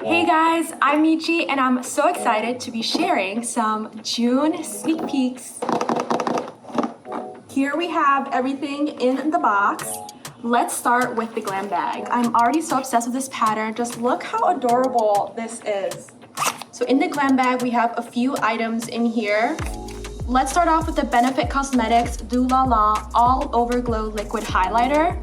Hey guys, I'm Michi and I'm so excited to be sharing some June sneak peeks. Here we have everything in the box. Let's start with the Glam bag. I'm already so obsessed with this pattern. Just look how adorable this is. So in the Glam bag, we have a few items in here. Let's start off with the Benefit Cosmetics Do La La All Over Glow Liquid Highlighter.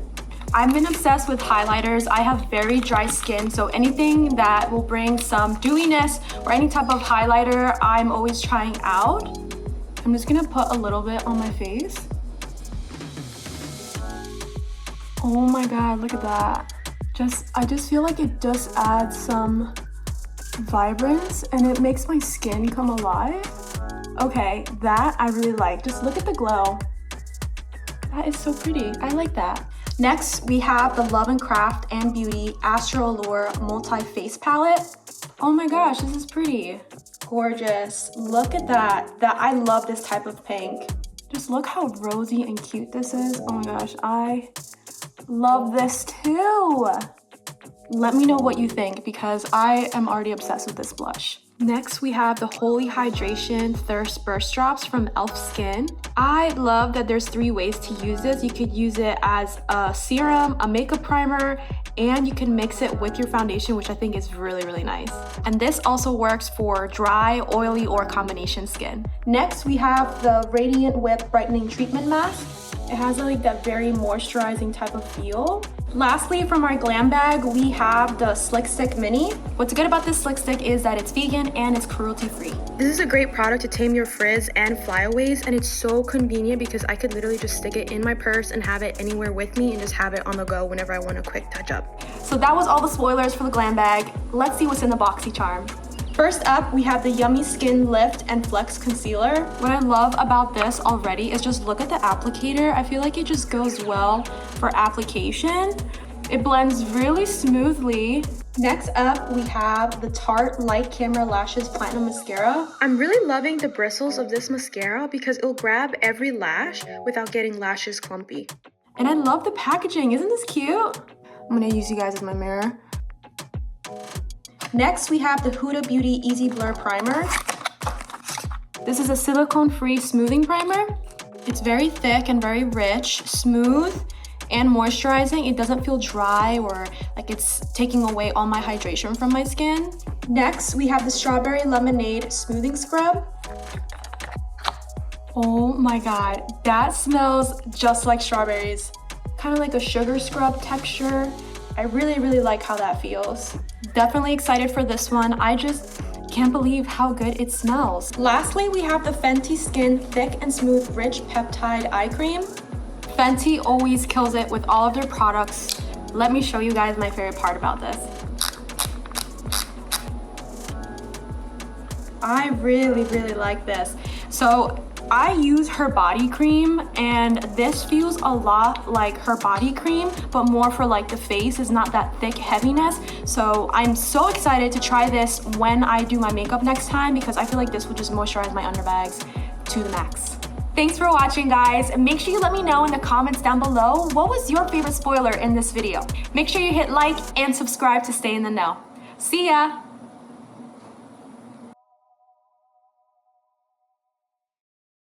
I've been obsessed with highlighters. I have very dry skin, so anything that will bring some dewiness or any type of highlighter, I'm always trying out. I'm just gonna put a little bit on my face. Oh my god, look at that. I just feel like it just adds some vibrance and it makes my skin come alive. Okay, that I really like. Just look at the glow. That is so pretty. I like that. Next, we have the Love & Craft + Beauty Astro Allure Multi-Face Palette. Oh my gosh, this is pretty. Gorgeous. Look at that. I love this type of pink. Just look how rosy and cute this is. Oh my gosh, I love this too. Let me know what you think because I am already obsessed with this blush. Next, we have the Holy Hydration Thirst Burst Drops from e.l.f. Skin. I love that there's 3 ways to use this. You could use it as a serum, a makeup primer, and you can mix it with your foundation, which I think is really, really nice. And this also works for dry, oily, or combination skin. Next, we have the Radiant Whip Brightening Treatment Mask. It has like that very moisturizing type of feel. Lastly, from our Glam bag, we have the Slick Stick Mini. What's good about this Slick Stick is that it's vegan and it's cruelty-free. This is a great product to tame your frizz and flyaways, and it's so convenient because I could literally just stick it in my purse and have it anywhere with me and just have it on the go whenever I want a quick touch up. So that was all the spoilers for the Glam bag. Let's see what's in the Boxycharm. First up, we have the Yummy Skin Lift and Flex Concealer. What I love about this already is just look at the applicator. I feel like it just goes well for application. It blends really smoothly. Next up, we have the Tarte Light Camera Lashes Platinum Mascara. I'm really loving the bristles of this mascara because it'll grab every lash without getting lashes clumpy. And I love the packaging. Isn't this cute? I'm gonna use you guys as my mirror. Next, we have the Huda Beauty Easy Blur Primer. This is a silicone-free smoothing primer. It's very thick and very rich, smooth, and moisturizing. It doesn't feel dry or like it's taking away all my hydration from my skin. Next, we have the Strawberry Lemonade Smoothing Scrub. Oh my god, that smells just like strawberries. Kind of like a sugar scrub texture. I really, really like how that feels. Definitely excited for this one. I just can't believe how good it smells. Lastly, we have the Fenty Skin Thick and Smooth Rich Peptide Eye Cream. Fenty always kills it with all of their products. Let me show you guys my favorite part about this. I really, really like this. So I use her body cream and this feels a lot like her body cream, but more for like the face. Is not that thick heaviness. So I'm so excited to try this when I do my makeup next time because I feel like this will just moisturize my underbags to the max. Thanks for watching, guys. Make sure you let me know in the comments down below what was your favorite spoiler in this video. Make sure you hit like and subscribe to stay in the know. See ya!